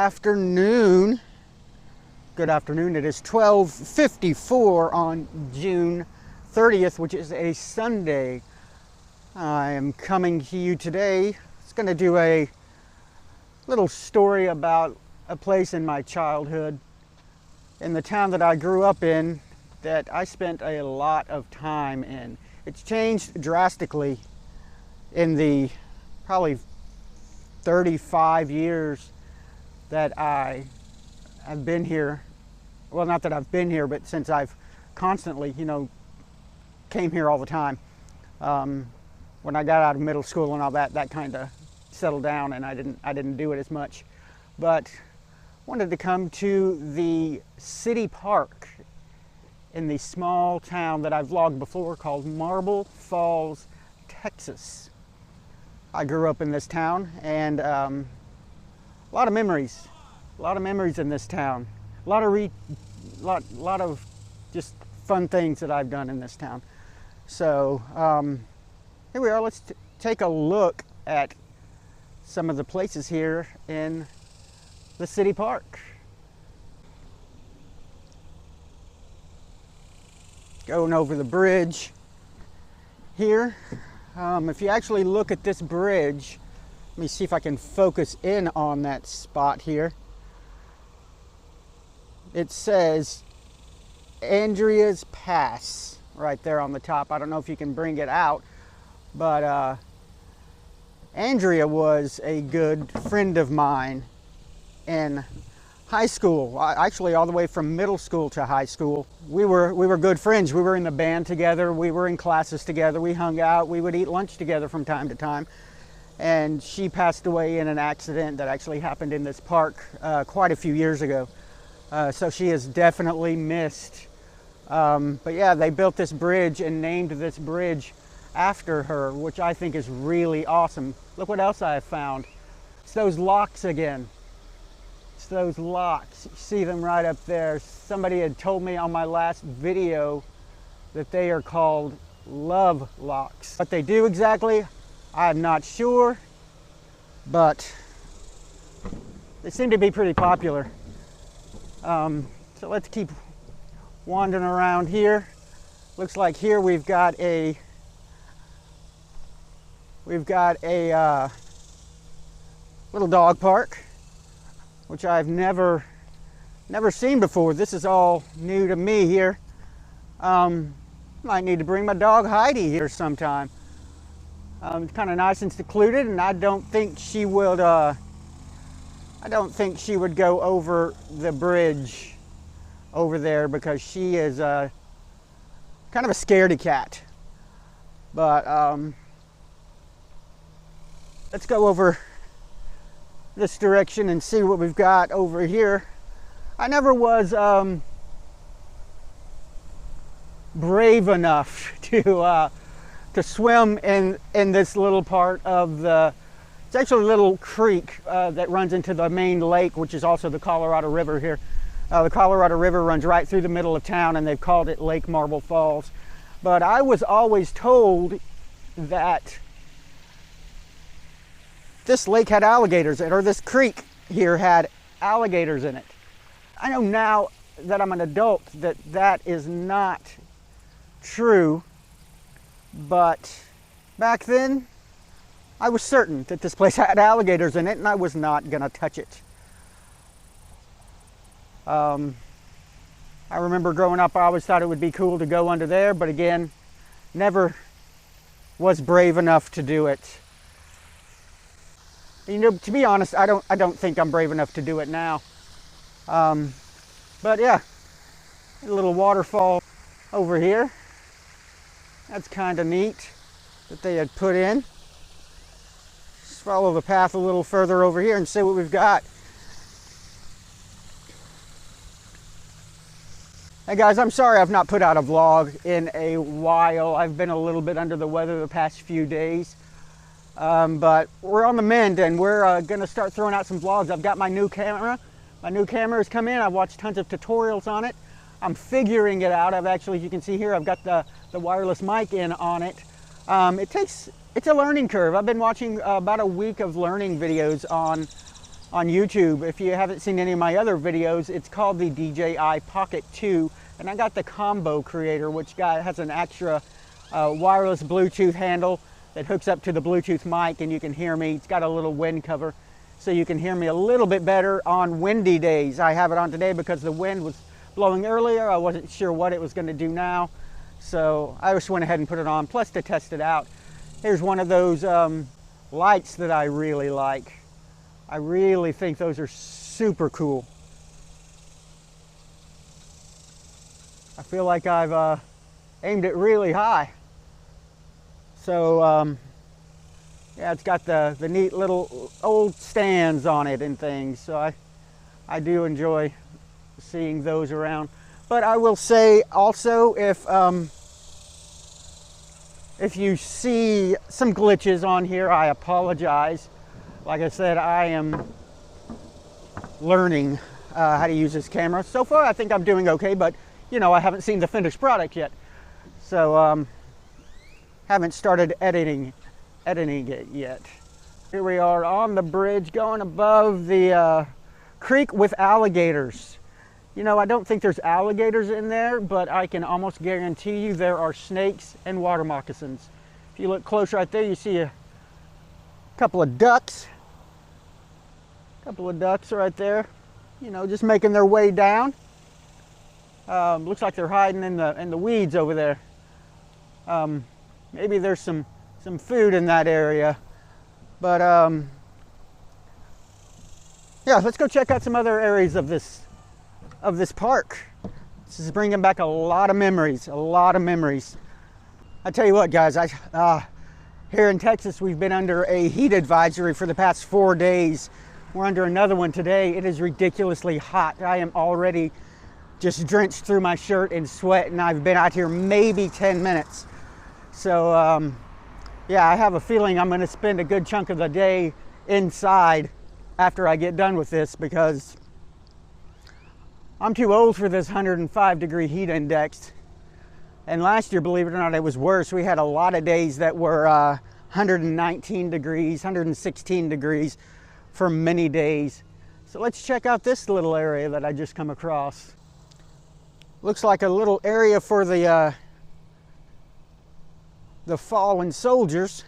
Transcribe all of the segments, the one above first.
afternoon. Good afternoon. It is 12:54 on June 30th, which is a Sunday. I am coming to you today. It's going to do a little story about a place in my childhood in the town that I grew up in that I spent a lot of time in. It's changed drastically in the probably 35 years that I have been here. Well, not that I've been here, but since I've constantly, came here all the time. When I got out of middle school and all that kind of settled down, and I didn't do it as much. But wanted to come to the city park in the small town that I've vlogged before called Marble Falls, Texas. I grew up in this town, and a lot of memories in this town. A lot of just fun things that I've done in this town. So here we are. Let's take a look at some of the places here in the city park. Going over the bridge here. If you actually look at this bridge, let me see if I can focus in on that spot here. It says Andrea's Pass right there on the top. I don't know if you can bring it out, but Andrea was a good friend of mine in high school. Actually, all the way from middle school to high school. We were good friends. We were in the band together. We were in classes together. We hung out. We would eat lunch together from time to time. And she passed away in an accident that actually happened in this park quite a few years ago. So she is definitely missed. But yeah, they built this bridge and named this bridge after her, which I think is really awesome. Look what else I have found. It's those locks again. It's those locks. You see them right up there. Somebody had told me on my last video that they are called love locks. What they do exactly, I'm not sure, but they seem to be pretty popular. So let's keep wandering around here. Looks like here we've got a little dog park, which I've never seen before. This is all new to me here. Might need to bring my dog Heidi here sometime. It's kind of nice and secluded, and I don't think she would go over the bridge over there because she is kind of a scaredy cat. But let's go over this direction and see what we've got over here. I never was brave enough to swim in this little part of the. It's actually a little creek that runs into the main lake, which is also the Colorado River here. The Colorado River runs right through the middle of town, and they've called it Lake Marble Falls. But I was always told that this lake had alligators in it, or this creek here had alligators in it. I know now that I'm an adult that is not true, but back then I was certain that this place had alligators in it, and I was not gonna touch it. I remember growing up, I always thought it would be cool to go under there, but again, never was brave enough to do it. To be honest, I don't think I'm brave enough to do it now. But yeah, a little waterfall over here. That's kind of neat that they had put in. Just follow the path a little further over here and see what we've got. Hey guys, I'm sorry I've not put out a vlog in a while. I've been a little bit under the weather the past few days. But we're on the mend, and we're going to start throwing out some vlogs. I've got my new camera. My new camera has come in. I've watched tons of tutorials on it. I'm figuring it out. I've actually, as you can see here, I've got the wireless mic in on it. It's a learning curve. I've been watching about a week of learning videos on on YouTube. If you haven't seen any of my other videos, it's called the DJI Pocket 2, and I got the Combo Creator, which has an extra wireless Bluetooth handle that hooks up to the Bluetooth mic, and you can hear me. It's got a little wind cover, so you can hear me a little bit better on windy days. I have it on today because the wind was blowing earlier. I wasn't sure what it was going to do now, so I just went ahead and put it on, plus to test it out. Here's one of those lights that I really like. I really think those are super cool. I feel like I've aimed it really high. So yeah, it's got the neat little old stands on it and things. So I do enjoy seeing those around. But I will say also, if you see some glitches on here, I apologize. Like I said, I am learning how to use this camera. So far, I think I'm doing okay, but you know, I haven't seen the finished product yet. So haven't started editing it yet. Here we are on the bridge going above the creek with alligators. You know, I don't think there's alligators in there, but I can almost guarantee you there are snakes and water moccasins. If you look close right there, you see a couple of ducks. Couple of ducks right there, you know, just making their way down. Looks like they're hiding in the weeds over there. Maybe there's some food in that area, but yeah, let's go check out some other areas of this park. This is bringing back a lot of memories. I tell you what, guys, here in Texas, we've been under a heat advisory for the past 4 days. We're under another one today. It is ridiculously hot. I am already just drenched through my shirt in sweat, and I've been out here maybe 10 minutes. So yeah, I have a feeling I'm going to spend a good chunk of the day inside after I get done with this, because I'm too old for this 105-degree heat index. And last year, believe it or not, it was worse. We had a lot of days that were 119 degrees, 116 degrees for many days. So let's check out this little area that I just come across. Looks like a little area for the fallen soldiers,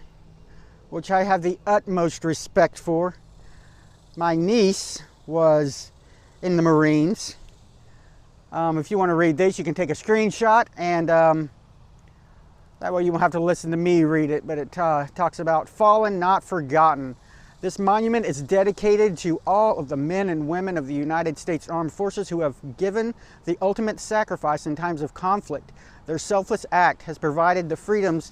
which I have the utmost respect for. My niece was in the Marines. If you want to read this, you can take a screenshot, and that way you won't have to listen to me read it, but it talks about fallen, not forgotten. This monument is dedicated to all of the men and women of the United States Armed Forces who have given the ultimate sacrifice in times of conflict. Their selfless act has provided the freedoms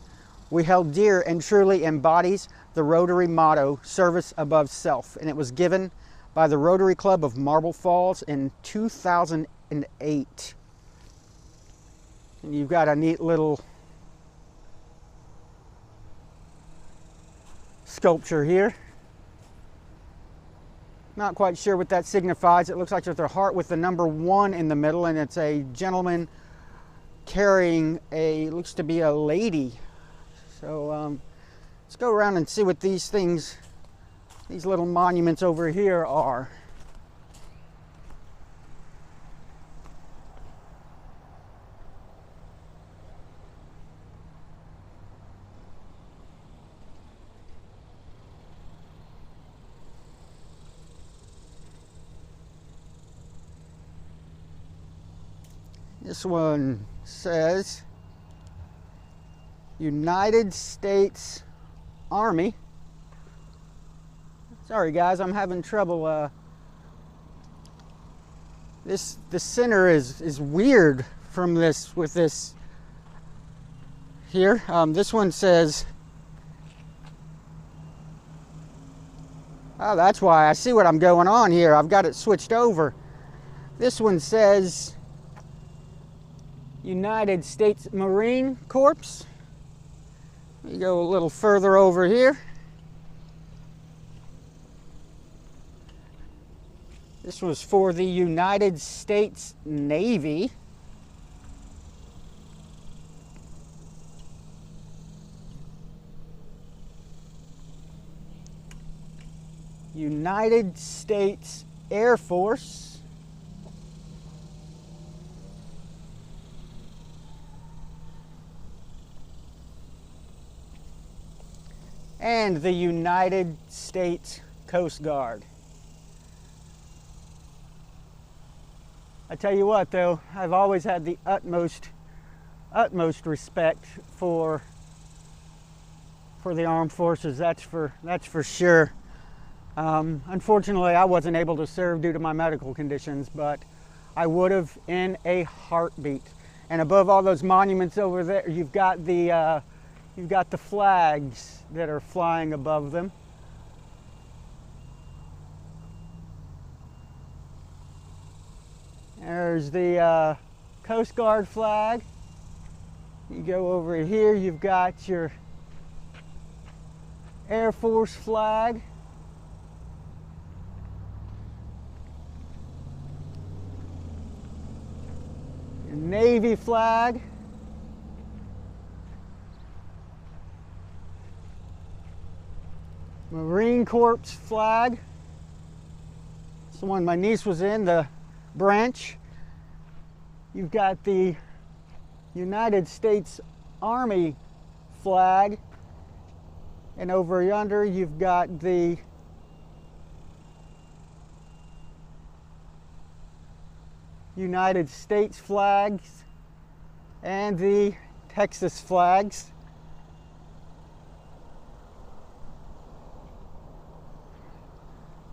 we held dear and truly embodies the Rotary motto, service above self. And it was given by the Rotary Club of Marble Falls in 2008. And you've got a neat little sculpture here. Not quite sure what that signifies. It looks like there's a heart with the number 1 in the middle, and it's a gentleman carrying looks to be a lady. So let's go around and see what these little monuments over here are. This one says United States Army. Sorry guys, I'm having trouble. The center is weird from this with this here. This one says, oh, that's why I see what I'm going on here. I've got it switched over. This one says United States Marine Corps. We go a little further over here. This was for the United States Navy. United States Air Force, and the United States Coast Guard. I tell you what though, I've always had the utmost respect for the armed forces, that's for sure. Unfortunately, I wasn't able to serve due to my medical conditions, but I would have in a heartbeat. And above all those monuments over there, you've got the flags that are flying above them. There's the Coast Guard flag. You go over here, you've got your Air Force flag. Your Navy flag. Marine Corps flag. It's the one my niece was in, the branch. You've got the United States Army flag, and over yonder you've got the United States flags and the Texas flags.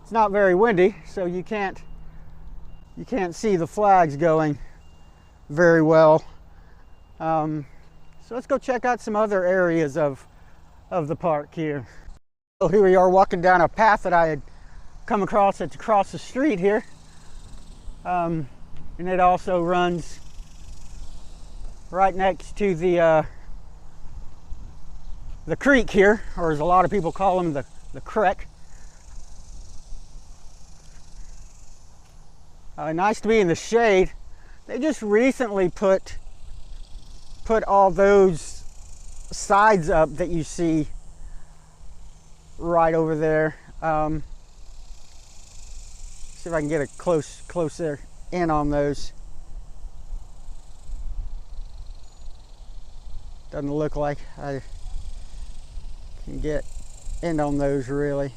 It's not very windy, so you can't see the flags going very well. So let's go check out some other areas of the park here. So here we are walking down a path that I had come across across the street here. And it also runs right next to the creek here, or as a lot of people call them, the creek. Nice to be in the shade. They just recently put all those sides up that you see right over there. See if I can get a closer in on those. Doesn't look like I can get in on those really.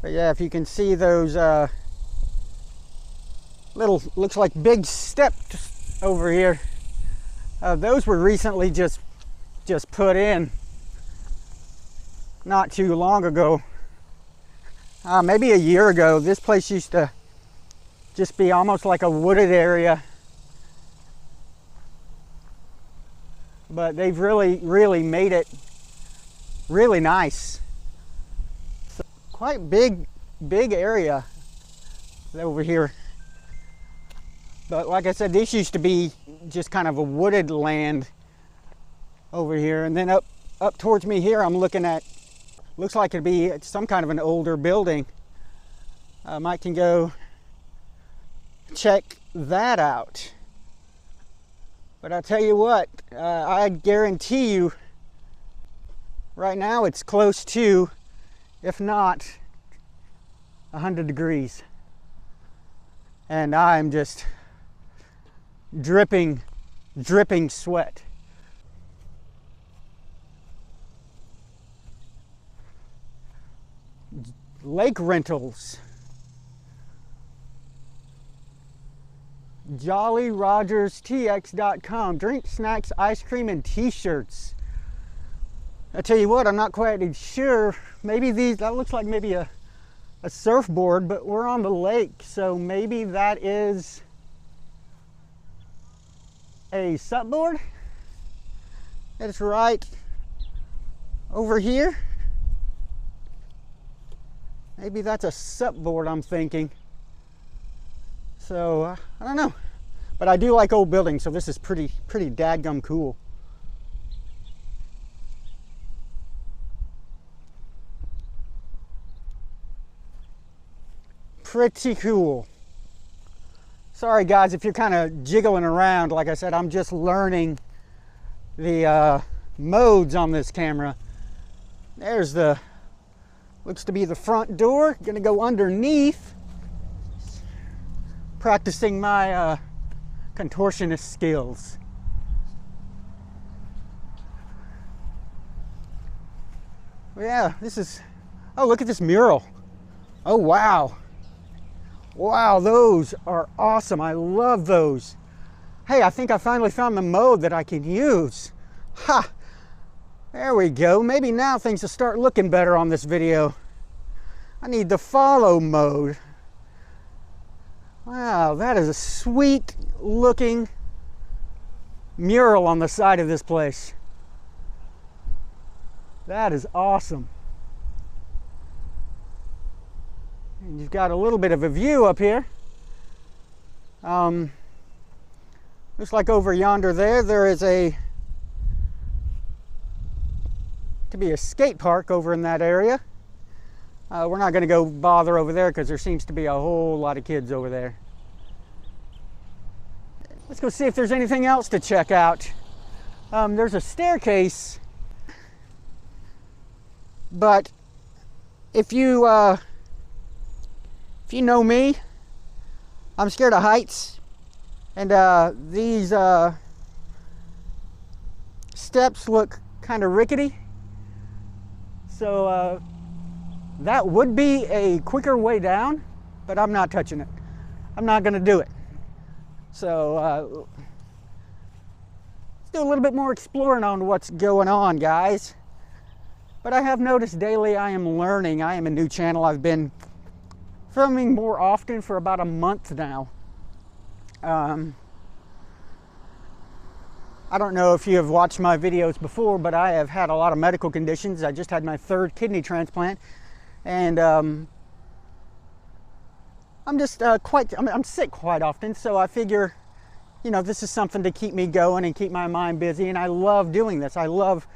But yeah, if you can see those little, looks like big steps over here. Those were recently just put in not too long ago. Maybe a year ago. This place used to just be almost like a wooded area. But they've really made it really nice. So quite big area over here. But like I said, this used to be just kind of a wooded land over here. And then up towards me here, I'm looking at, looks like it'd be some kind of an older building. Mike can go check that out. But I'll tell you what, I guarantee you right now it's close to, if not 100 degrees. And I'm just dripping sweat. Lake rentals. JollyRogersTX.com. Drink, snacks, ice cream, and t-shirts. I tell you what, I'm not quite sure. Maybe that looks like maybe a surfboard, but we're on the lake, so maybe that is a supboard. It's right over here. Maybe that's a supboard, I'm thinking. So I don't know, but I do like old buildings, so this is pretty dadgum cool. Pretty cool. Sorry guys if you're kind of jiggling around. Like I said, I'm just learning the modes on this camera. There's the Looks to be the front door. Gonna go underneath. Practicing my contortionist skills. Yeah, this is, oh, look at this mural. Oh, wow. Wow, those are awesome. I love those. Hey, I think I finally found the mode that I can use. Ha! There we go. Maybe now things will start looking better on this video. I need the follow mode. Wow, that is a sweet looking mural on the side of this place. That is awesome. And you've got a little bit of a view up here. Looks like over yonder there is to be a skate park over in that area. We're not going to go bother over there because there seems to be a whole lot of kids over there. Let's go see if there's anything else to check out. There's a staircase, but if you know me, I'm scared of heights, and these steps look kind of rickety, so that would be a quicker way down, but I'm not touching it. I'm not going to do it. So let's do a little bit more exploring on what's going on, guys. But I have noticed daily I am learning. I am a new channel. I've been filming more often for about a month now. I don't know if you have watched my videos before, but I have had a lot of medical conditions. I just had my 3rd kidney transplant, and I'm just I'm sick quite often, so I figure, you know, this is something to keep me going and keep my mind busy, and I love doing this. I love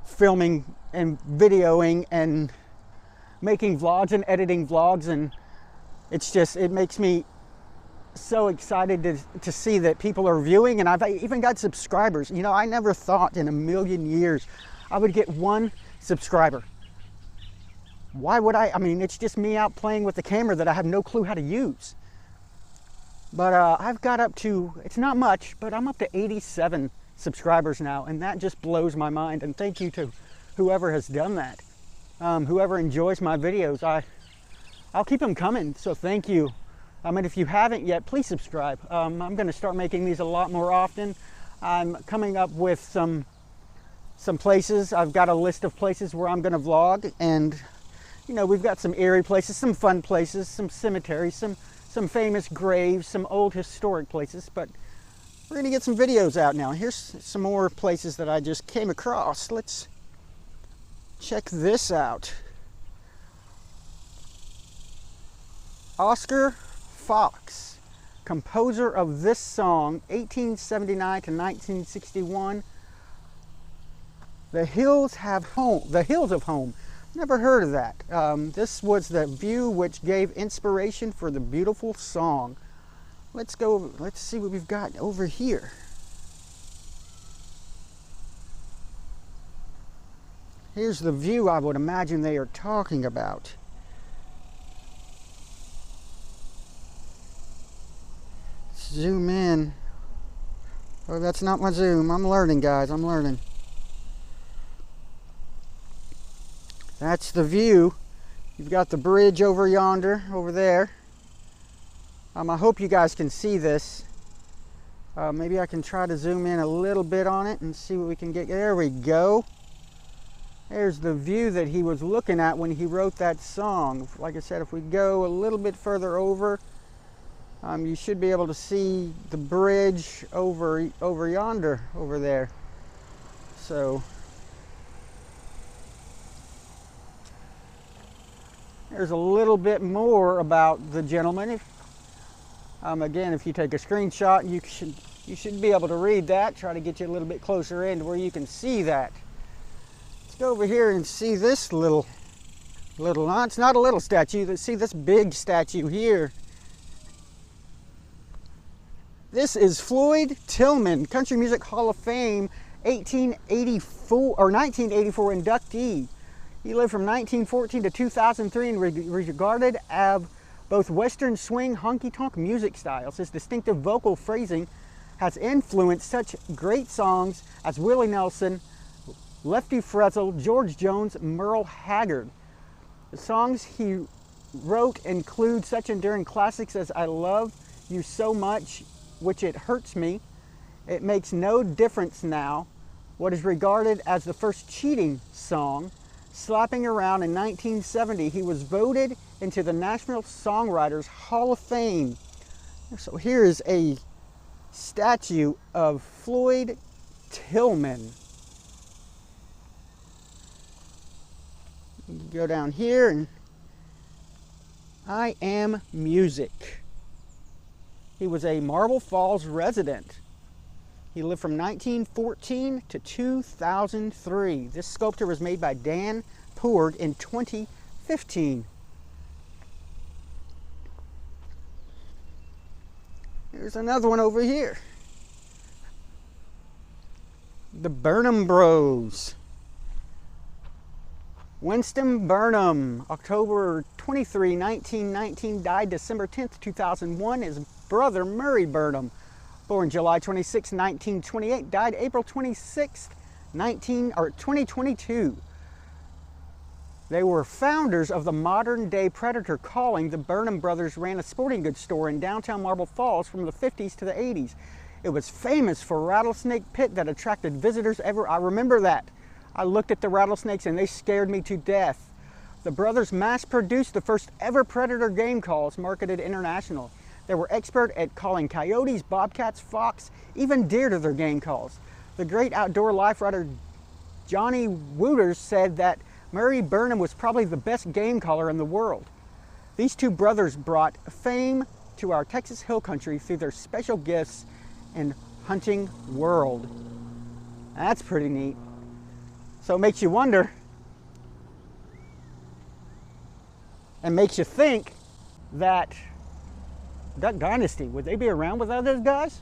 filming and videoing and making vlogs and editing vlogs, and it makes me so excited to see that people are viewing, and I've even got subscribers. You know, I never thought in a million years I would get 1 subscriber. Why would I mean, it's just me out playing with the camera that I have no clue how to use. But I've got up to, it's not much, but I'm up to 87 subscribers now, and that just blows my mind. And thank you to whoever has done that. Whoever enjoys my videos, I'll keep them coming, so thank you. And if you haven't yet, please subscribe. I'm going to start making these a lot more often. I'm coming up with some places. I've got a list of places where I'm going to vlog, and you know, we've got some eerie places, some fun places, some cemeteries, some famous graves, some old historic places, but we're going to get some videos out now. Here's some more places that I just came across. Let's check this out. Oscar Fox, composer of this song, 1879 to 1961. The Hills of Home. Never heard of that. This was the view which gave inspiration for the beautiful song. Let's see what we've got over here. Here's the view I would imagine they are talking about. Zoom in. Oh, that's not my zoom. I'm learning, guys. I'm learning. That's the view. You've got the bridge over yonder, over there. I hope you guys can see this. Maybe I can try to zoom in a little bit on it and see what we can get. There we go. There's the view that he was looking at when he wrote that song. Like I said, if we go a little bit further over, you should be able to see the bridge over yonder, over there. So there's a little bit more about the gentleman. Again, if you take a screenshot, you should be able to read that. Try to get you a little bit closer in to where you can see that. Let's go over here and see this little, it's not a little statue. Let's see this big statue here. This is Floyd Tillman, Country Music Hall of Fame, 1884 or 1984 inductee. He lived from 1914 to 2003 and regarded as both Western swing honky-tonk music styles. His distinctive vocal phrasing has influenced such great songs as Willie Nelson, Lefty Frizzle, George Jones, Merle Haggard. The songs he wrote include such enduring classics as I Love You So Much, Which It Hurts Me, It Makes No Difference Now, what is regarded as the first cheating song, Slapping Around. In 1970, he was voted into the National Songwriters Hall of Fame. So here is a statue of Floyd Tillman. Go down here and I Am Music. He was a Marble Falls resident. He lived from 1914 to 2003. This sculpture was made by Dan Poord in 2015. Here's another one over here. The Burnham Bros. Winston Burnham, October 23, 1919, died December 10th, 2001. His brother, Murray Burnham, born July 26, 1928, died April 26, 2022. They were founders of the modern-day Predator calling. The Burnham brothers ran a sporting goods store in downtown Marble Falls from the 50s to the 80s. It was famous for a rattlesnake pit that attracted visitors I remember that. I looked at the rattlesnakes and they scared me to death. The brothers mass-produced the first ever Predator game calls marketed international. They were expert at calling coyotes, bobcats, fox, even deer to their game calls. The great outdoor life writer Johnny Wooters said that Murray Burnham was probably the best game caller in the world. These two brothers brought fame to our Texas Hill Country through their special gifts in hunting world. That's pretty neat. So it makes you wonder and makes you think that Duck Dynasty, would they be around without those guys?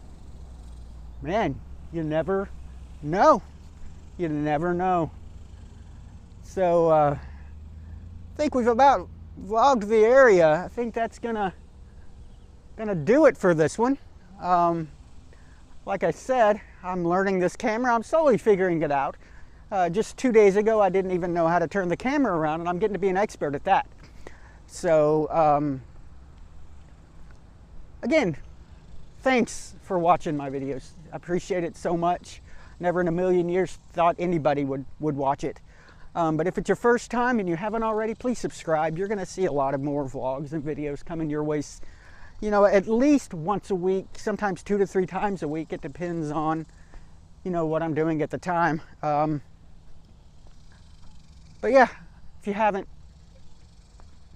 Man, you never know. You never know. So I think we've about vlogged the area. I think that's gonna do it for this one. Like I said, I'm learning this camera. I'm slowly figuring it out. Just 2 days ago, I didn't even know how to turn the camera around, and I'm getting to be an expert at that. So, again, thanks for watching my videos. I appreciate it so much. Never in a million years thought anybody would watch it. But if it's your first time and you haven't already, please subscribe. You're going to see a lot of more vlogs and videos coming your way, you know, at least once a week, sometimes 2 to 3 times a week. It depends on, you know, what I'm doing at the time. But yeah, if you haven't,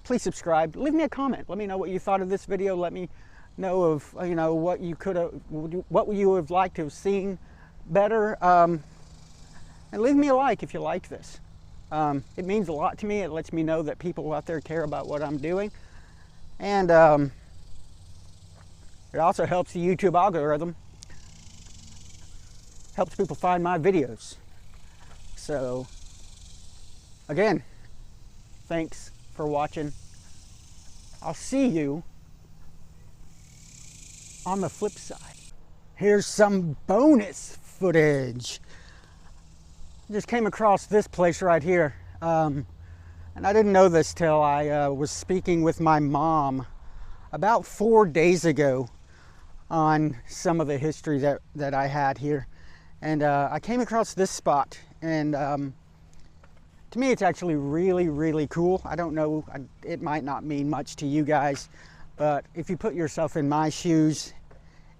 please subscribe. Leave me a comment. Let me know what you thought of this video. Let me know of, you know, what you would have liked to have seen better. And leave me a like if you liked this. It means a lot to me. It lets me know that people out there care about what I'm doing. And it also helps the YouTube algorithm. Helps people find my videos. So, again, thanks for watching. I'll see you on the flip side. Here's some bonus footage. Just came across this place right here, and I didn't know this till I was speaking with my mom about 4 days ago on some of the history that I had here, and I came across this spot, and to me it's actually really cool. I don't know, it might not mean much to you guys, but if you put yourself in my shoes,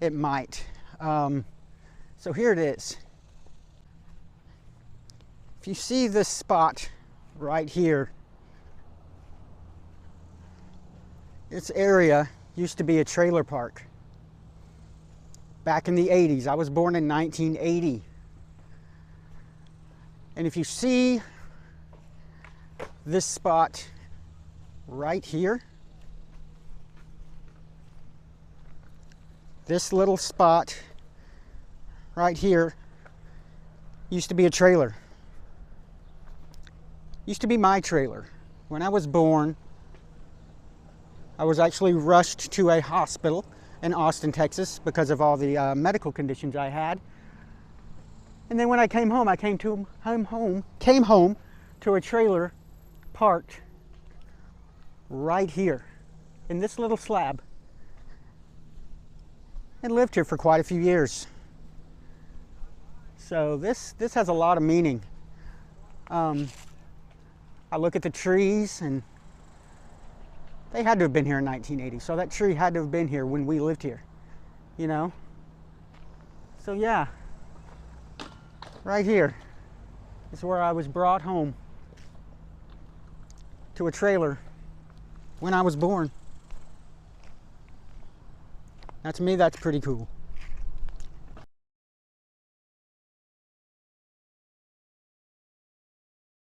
it might. So here it is. If you see this spot right here, this area used to be a trailer park. Back in the 80s, I was born in 1980. And if you see this spot right here, this little spot right here used to be a trailer. Used to be my trailer. When I was born, I was actually rushed to a hospital in Austin, Texas because of all the medical conditions I had. And then when I came home, I came home to a trailer parked right here in this little slab and lived here for quite a few years. So this has a lot of meaning. I look at the trees, and they had to have been here in 1980. So that tree had to have been here when we lived here, you know? So yeah, right here is where I was brought home to a trailer when I was born. Now, to me, that's pretty cool.